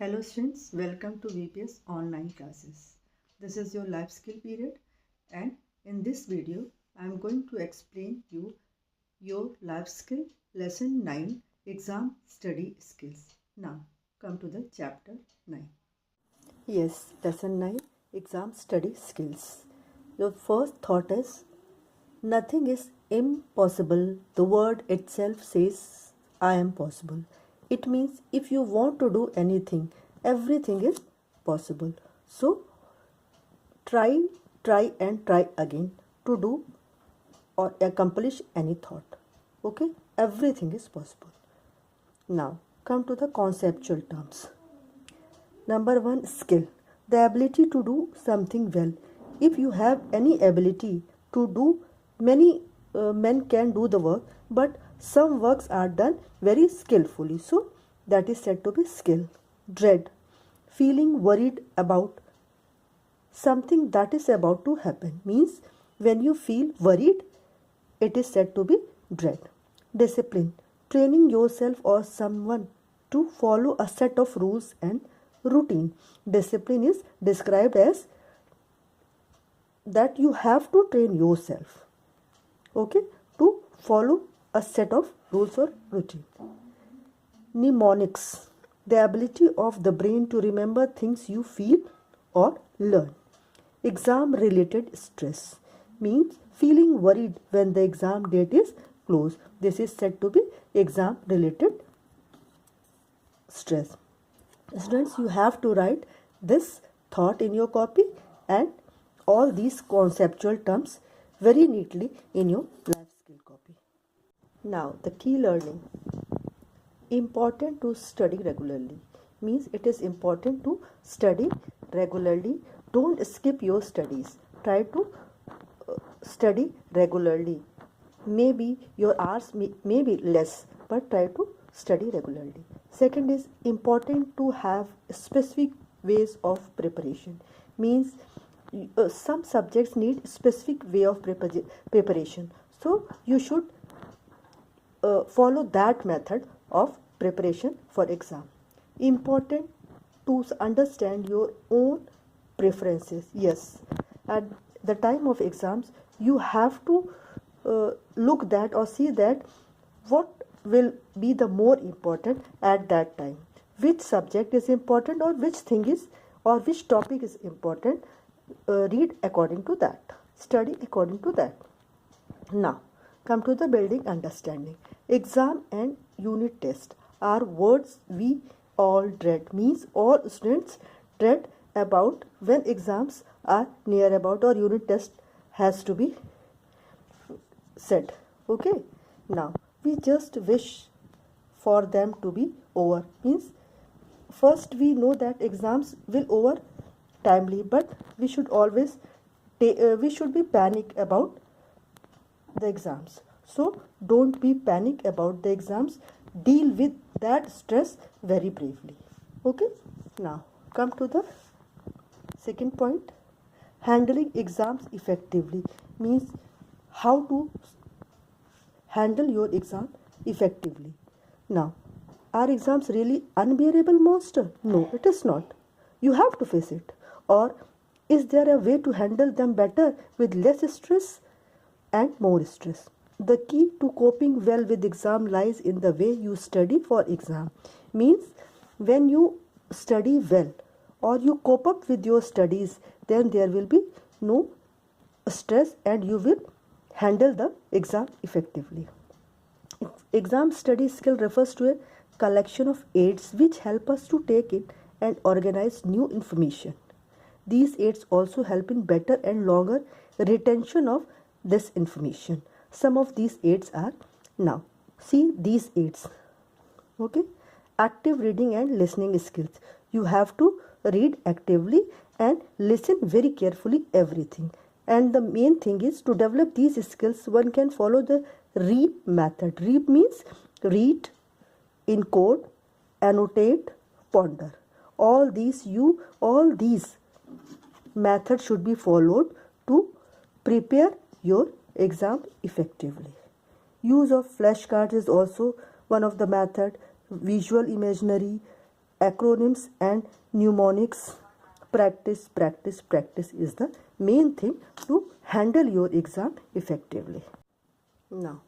Hello students, welcome to VPS online classes. This is your life skill period, and in this video I am going to explain you your life skill lesson 9 exam study skills. Now come to the chapter 9. Yes, lesson 9 exam study skills. Your first thought is nothing is impossible. The word itself says I am possible. It means if you want to do anything, everything is possible. So try and try again to do or accomplish any thought. Okay, everything is possible. Now come to the conceptual terms. Number 1, skill, the ability to do something well. If you have any ability to do, many men can do the work, but some works are done very skillfully, so that is said to be skill. Dread, feeling worried about something that is about to happen, means when you feel worried, it is said to be dread. Discipline, training yourself or someone to follow a set of rules and routine. Discipline is described as that you have to train yourself, okay, to follow a set of rules or routine. Mnemonics, the ability of the brain to remember things you feel or learn. Exam related stress, means feeling worried when the exam date is close. This is said to be exam related stress. Students, you have to write this thought in your copy and all these conceptual terms very neatly in your life skill copy. Now the key learning. Important to study regularly, means it is important to study regularly. Don't skip your studies. Try to study regularly. Maybe your hours may be less, but try to study regularly. Second is important to have specific ways of preparation, means some subjects need specific way of preparation, so you should follow that method of preparation for exam. Important to understand your own preferences. Yes, at the time of exams you have to look that or see that what will be the more important at that time, which subject is important or which thing is or which topic is important. Read according to that, study according to that. Now come to the building understanding. Exam and unit test are words we all dread, means all students dread about when exams are near about or unit test has to be said. Okay, now we just wish for them to be over, means first we know that exams will over timely, but we should always we should be panic about the exams. So don't be panic about the exams. Deal with that stress very bravely. Okay, now come to the second point. Handling exams effectively, means how to handle your exam effectively. Now, are exams really unbearable monster? No, it is not. You have to face it. Or is there a way to handle them better with less stress and more stress? The key to coping well with exam lies in the way you study for exam. Means when you study well or you cope up with your studies, then there will be no stress and you will handle the exam effectively. Exam study skill refers to a collection of aids which help us to take in and organize new information. These aids also help in better and longer retention of this information. Some of these aids are, now see these aids. Okay, active reading and listening skills. You have to read actively and listen very carefully everything. And the main thing is to develop these skills, one can follow the REAP method. REAP means read, encode, annotate, ponder. All these methods should be followed to prepare your exam effectively. Use of flashcards is also one of the method. Visual imaginary, acronyms and mnemonics. Practice, practice, practice is the main thing to handle your exam effectively. Now,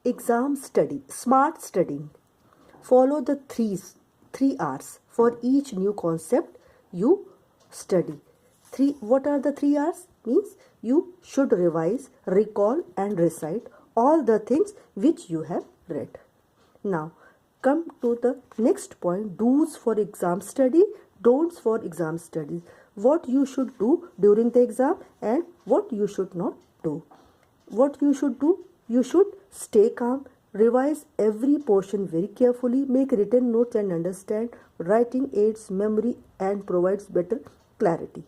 exam study, smart studying. Follow the three R's for each new concept you study. What are the 3 R's? Means you should revise, recall and recite all the things which you have read. Now, come to the next point, do's for exam study, don'ts for exam studies. What you should do during the exam and what you should not do. What you should do? You should stay calm, revise every portion very carefully, make written notes and understand. Writing aids memory and provides better clarity.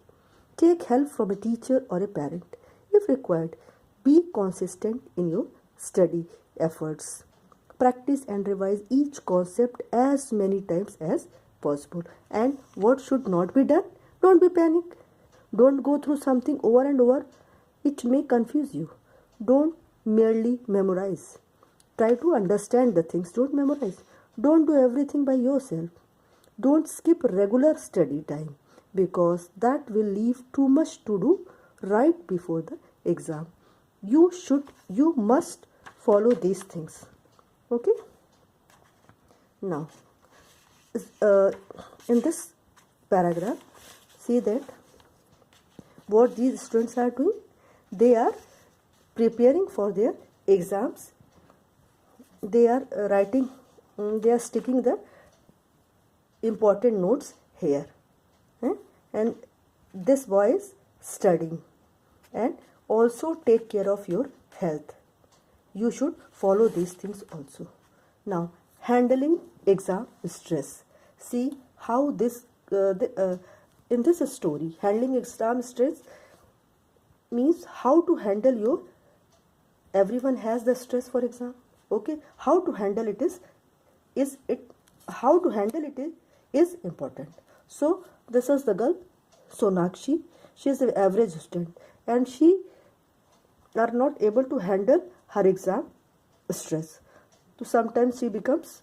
Take help from a teacher or a parent. If required, be consistent in your study efforts. Practice and revise each concept as many times as possible. And what should not be done? Don't be panic. Don't go through something over and over. It may confuse you. Don't merely memorize. Try to understand the things. Don't memorize. Don't do everything by yourself. Don't skip regular study time because that will leave too much to do right before the exam. You must follow these things. Okay? Now, in this paragraph, see that what these students are doing. They are preparing for their exams. They are writing, they are sticking the important notes here. And this boy is studying. And also take care of your health. You should follow these things also. Now, handling exam stress. See how this, in this story, handling exam stress means how to handle your, everyone has the stress for exam. Okay, how to handle it is important. So this is the girl Sonakshi. She is the average student and she are not able to handle her exam stress. So sometimes she becomes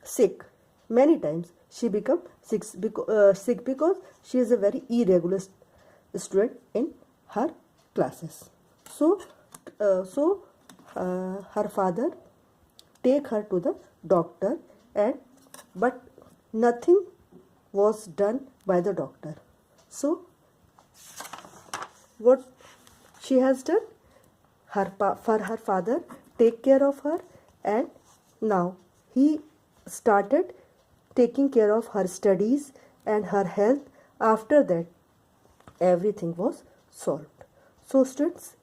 sick. Many times she becomes sick because she is a very irregular student in her classes. So her father take her to the doctor but nothing was done by the doctor. So what she has done, for her father take care of her, and now he started taking care of her studies and her health. After that, everything was solved. So students,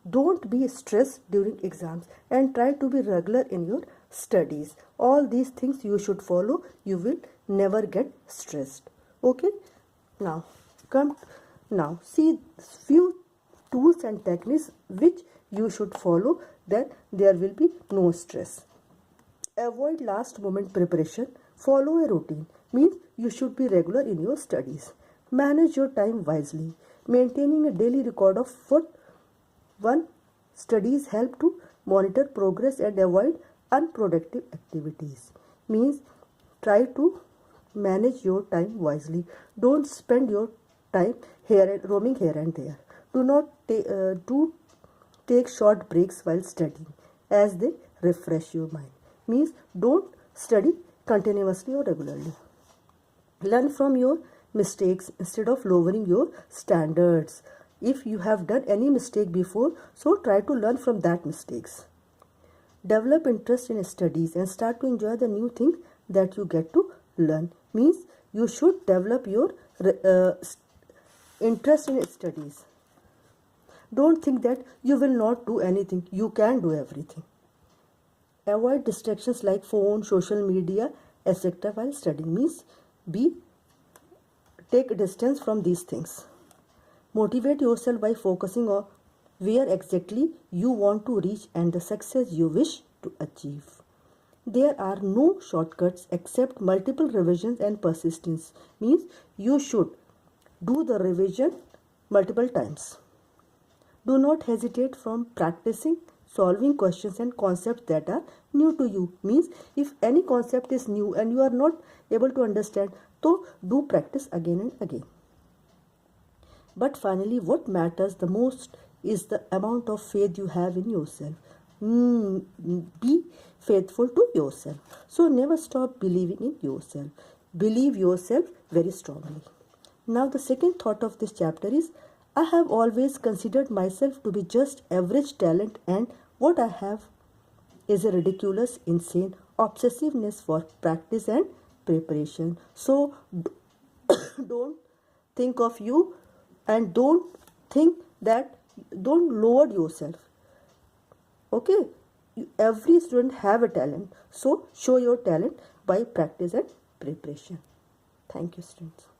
don't be stressed during exams and try to be regular in your studies. All these things you should follow. You will never get stressed. Okay? Now, see few tools and techniques which you should follow, then there will be no stress. Avoid last moment preparation. Follow a routine. Means you should be regular in your studies. Manage your time wisely. Maintaining a daily record of what one studies help to monitor progress and avoid unproductive activities. Means try to manage your time wisely. Don't spend your time roaming here and there. Do not take short breaks while studying as they refresh your mind. Means don't study continuously or regularly. Learn from your mistakes instead of lowering your standards. If you have done any mistake before, so try to learn from that mistakes. Develop interest in studies and start to enjoy the new thing that you get to learn. Means you should develop your interest in studies. Don't think that you will not do anything. You can do everything. Avoid distractions like phone, social media, etc. while studying. Means take distance from these things. Motivate yourself by focusing on where exactly you want to reach and the success you wish to achieve. There are no shortcuts except multiple revisions and persistence. Means you should do the revision multiple times. Do not hesitate from practicing solving questions and concepts that are new to you. Means if any concept is new and you are not able to understand, so do practice again and again. But finally, what matters the most is the amount of faith you have in yourself. Be faithful to yourself. So never stop believing in yourself. Believe yourself very strongly. Now the second thought of this chapter is, I have always considered myself to be just average talent, and what I have is a ridiculous, insane obsessiveness for practice and preparation. So don't think of you and don't think that, don't lower yourself. Okay, every student have a talent, so show your talent by practice and preparation. Thank you, students.